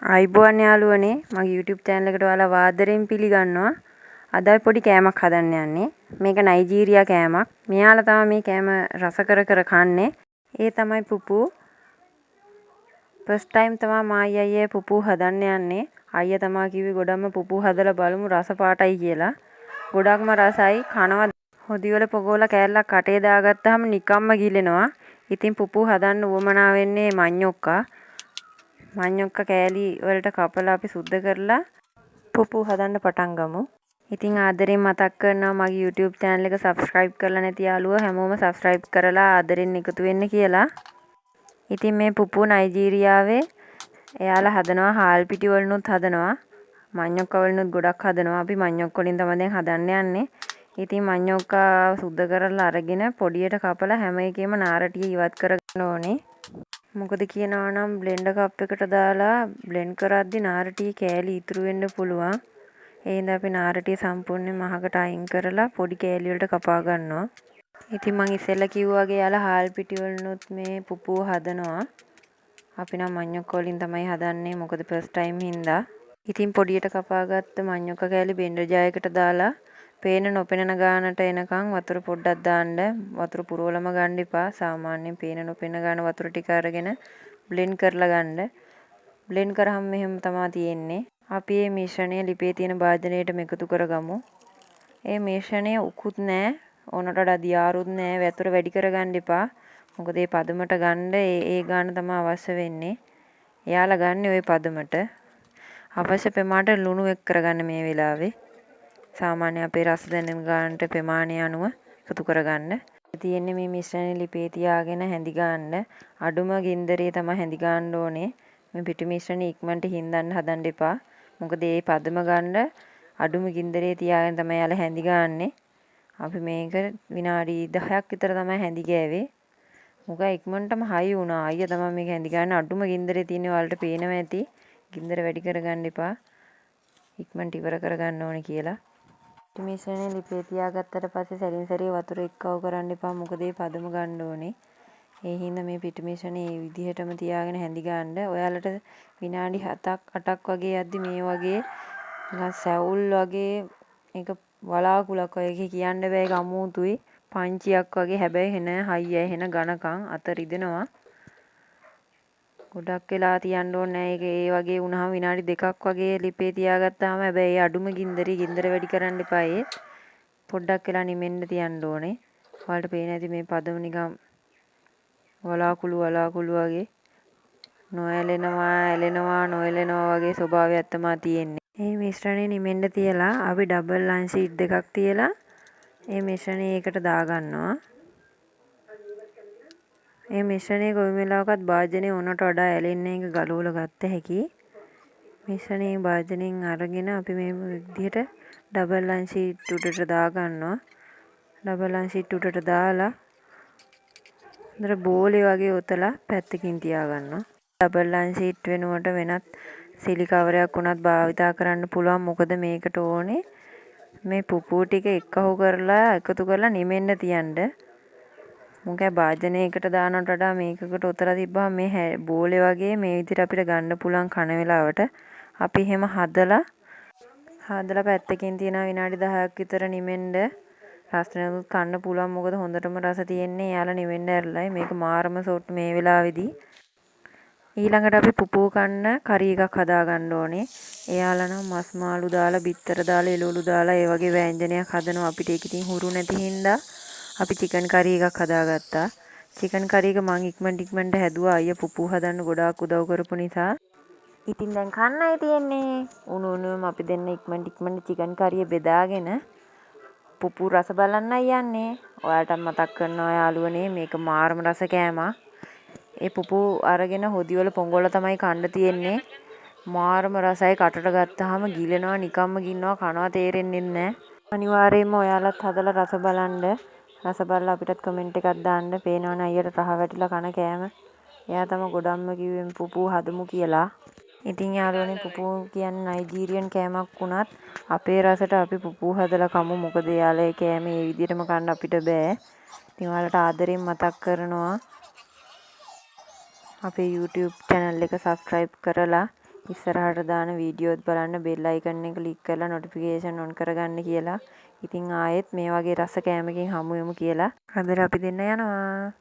අයිබෝන් යාළුවනේ මගේ YouTube channel එකට ඔයාලා ආදරෙන් පිළිගන්නවා. අද අපි පොඩි කෑමක් හදන්න යන්නේ. මේක නයිජීරියා කෑමක්. මෙයාලා තමයි මේ කෑම රස කර කන්නේ. ඒ තමයි පුපු. ෆස්ට් ටයිම් තමයි මායි අයියේ පුපු හදන්න යන්නේ. අයියා තමයි කිව්වේ ගොඩක්ම පුපු හදලා බලමු රස පාටයි කියලා. ගොඩක්ම රසයි. කනවා හොදිවල පොගෝලා කෑල්ලක් කටේ දාගත්තාම නිකම්ම ගිලෙනවා. ඉතින් පුපු හදන්න උවමනා වෙන්නේ මඤ්ඤොක්කා. මඤ්ඤොක්ක කෑලි වලට කපලා අපි සුද්ධ කරලා පුපු හදන්න පටන් ගමු. ඉතින් ආදරෙන් මතක් කරනවා මගේ YouTube channel එක subscribe කරලා නැති යාළුවෝ හැමෝම subscribe කරලා ආදරෙන් එකතු වෙන්න කියලා. ඉතින් මේ පුපු නයිජීරියාවේ එයාලා හදනවා හාල් පිටි වලිනුත් හදනවා. මඤ්ඤොක්ක වලිනුත් ගොඩක් හදනවා. අපි මඤ්ඤොක්ක වලින් තමයි දැන් හදන්න යන්නේ. ඉතින් මඤ්ඤොක්ක සුද්ධ කරලා අරගෙන පොඩියට කපලා හැම එකෙම නාර ටික ඉවත් කරගන්න ඕනේ. මොකද කියනවා නම් බ්ලෙන්ඩර් කප් එකට දාලා බ්ලෙන්ඩ් කරද්දි නාර ටික කෑලි ඉතුරු වෙන්න පුළුවන්. ඒ හින්දා අපි නාර ටික සම්පූර්ණයෙන් මහකට අයින් කරලා පොඩි කෑලි වලට කපා ගන්නවා. ඉතින් මං ඉස්සෙල්ලා කිව්වා වගේ යාලා හාල් පිටි වලිනුත් මේ පුපුව හදනවා. අපි නම් මඤ්ඤොක්ක වලින් තමයි හදන්නේ මොකද ෆස්ට් ටයිම් හින්දා. ඉතින් පොඩියට කපාගත්ත මඤ්ඤොක්ක කෑලි බෙන්ඩර් ජායකට දාලා පේන නොපෙනෙන ගානට එනකන් වතුර පොඩ්ඩක් දාන්න. වතුර පුරවලම ගන්න එපා. සාමාන්‍යයෙන් පේන නොපෙනෙන ගාන වතුර ටික අරගෙන බ්ලෙන්ඩ් කරලා ගන්න. බ්ලෙන්ඩ් කරාම මෙහෙම තමයි තියෙන්නේ. අපි මේ මිශ්‍රණය ලිපේ තියෙන භාජනයටම එකතු කරගමු. මේ මිශ්‍රණය උකුත් නෑ. ඕනට වඩා දියාරුත් නෑ. වතුර වැඩි කරගන්න එපා. මොකද මේ පදමට ගන්න ඒ ගාන තමයි අවශ්‍ය වෙන්නේ. එයාලා ගන්න ওই පදමට. අවශ්‍ය ප්‍රමාණයට ලුණු එක් කරගන්න මේ වෙලාවේ. සාමාන්‍ය අපේ රස දැනෙන ගානට ප්‍රමාණය අනුව එකතු කරගන්න. තියෙන්නේ මේ මිශ්‍රණය ලිපේ තියාගෙන හැඳි ගන්න. අඩුම ගින්දරේ තමයි හැඳි ගන්න ඕනේ. මේ පිටි මිශ්‍රණය ඉක්මනට හින්දන්න හදන්න එපා. මොකද මේ පදම ගන්න අඩුම ගින්දරේ තියාගෙන තමයි යාලා හැඳි ගන්නේ. අපි මේක විනාඩි 10ක් විතර තමයි හැඳි ගෑවේ. මොකද ඉක්මනටම හයි වුණා. අයියා තමයි මේක හැඳි ගන්න අඩුම ගින්දරේ තියෙන වලට පේනවා ඇති. ගින්දර වැඩි කරගන්න එපා. ඉක්මනට ඉවර කරගන්න ඕනේ කියලා. පිටි මිශ්‍රණය ලිපේ තියාගත්තට පස්සේ සැරින් සැරේ වතුර එක්කව කරන්න එපා. මොකද මේ පදම ගන්න ඕනේ. ඒ හින්දා මේ පිටි මිශ්‍රණය මේ විදිහටම තියාගෙන හැඳි ගන්න. ඔයාලට විනාඩි 7ක් 8ක් වගේ යද්දි මේ වගේ නිකන් සැවුල් වගේ ඒක වලාකුලක් වගේ කියන්න බෑ ඒක අමුතුයි. පංචියක් වගේ හැබැයි එන හයිය එන ඝනකම් අත රිදෙනවා. ගොඩක් වෙලා තියන්න ඕනේ නැහැ. ඒක ඒ වගේ වුණාම විනාඩි 2ක් වගේ ලිපේ තියාගත්තාම හැබැයි අඩුම ගින්දර වැඩි කරන්න එපා ඒ. පොඩ්ඩක් වෙලා නිමෙන්න තියන්න ඕනේ. ඔයාලට පේන්නේ නැති මේ පදම නිකන් වලාකුළු වගේ නොඇලෙනවා නොඇලෙනවා වගේ ස්වභාවයක් තමයි තියෙන්නේ. මේ මිශ්‍රණය නිමෙන්න තියලා අපි ඩබල් ලයින් ෂීට් දෙකක් තියලා මේ මිශ්‍රණය ඒකට දාගන්නවා. මේ මිශ්‍රණය කොයි වෙලාවකත් භාජනයේ උනට වඩා ඇලෙන්නේ එක ගලවලා ගත්ත හැකි. මිශ්‍රණයේ භාජනයෙන් අරගෙන අපි මේ විදිහට ඩබල් ලයින් ෂීට් උඩට දාගන්නවා. ඩබල් ලයින් ෂීට් උඩට දාලා හොඳට බෝලේ වගේ ඔතලා පැත්තකින් තියාගන්නවා. ඩබල් ලයින් ෂීට් වෙනුවට වෙනත් සිලි කවරයක් උනත් භාවිතා කරන්න පුළුවන්. මොකද මේකට ඕනේ මේ පුපු ටික එකතු කරලා නිමෙන්න තියන්න. මොකද භාජනයකට දානට වඩා මේකකට ඔතලා තිබ්බම මේ බෝලේ වගේ මේ විදිහට අපිට ගන්න පුළුවන් කන වෙලාවට අපි එහෙම හදලා පැත්තකින් තියනවා විනාඩි 10ක් විතර නිමෙන්න. රසනනුත් කන්න පුළුවන්. මොකද හොඳටම රස තියෙන්නේ. යාලා නිවෙන්න ඇරලා මේක මාරම සොට් මේ වෙලාවේදී. ඊළඟට අපි පුපු කන්න කරි එකක් හදා ගන්න ඕනේ. එයාලා නම් මස් මාළු දාලා, බිත්තර දාලා, එළවලු දාලා ඒ වගේ ව්‍යංජනයක් හදනවා. අපිට ඒක ඉතින් හුරු නැති හින්දා අපි චිකන් කරි එකක් හදාගත්තා. චිකන් කරි එක මං ඉක්මනට හැදුවා. අයියා පුපු හදන්න ගොඩාක් උදව් කරපු නිසා. ඉතින් දැන් කන්නයි තියෙන්නේ. උණුම අපි දෙන්න ඉක්මනට චිකන් කරිය බෙදාගෙන පුපු රස බලන්නයි යන්නේ. ඔයාලට මතක් කරනවා යාළුවනේ මේක මාරම රස කෑමක්. ඒ පුපු අරගෙන හොදිවල පොඟවල තමයි කන්න තියෙන්නේ. මාරම රසයි කටට ගත්තාම ගිලෙනවා නිකම්ම ගින්නවා කනවා තේරෙන්නේ නැහැ. අනිවාර්යයෙන්ම ඔයාලත් හදලා රස බලන්න. රස බලලා අපිටත් කමෙන්ට් එකක් දාන්න. පේනවනේ අයියට රහ වැටිලා කන කෑම. එයා තමයි ගොඩක්ම කිව්වේ පුපු හදමු කියලා. ඉතින් යාළුවනේ පුපු කියන්නේ නයිජීරියන් කෑමක් වුණත් අපේ රසට අපි පුපු හදලා කමු. මොකද යාළුවා ඒ කෑම මේ විදිහටම කන්න අපිට බෑ. ඉතින් ඔයාලට ආදරෙන් මතක් කරනවා අපේ YouTube channel එක subscribe කරලා ඉස්සරහට දාන වීඩියෝත් බලන්න බෙල් අයිකන් එක ක්ලික් කරලා නොටිෆිකේෂන් ඔන් කරගන්න කියලා. ඉතින් ආයෙත් මේ වගේ රස කෑමකින් හමු වෙමු කියලා. අදට අපි දෙන්න යනවා.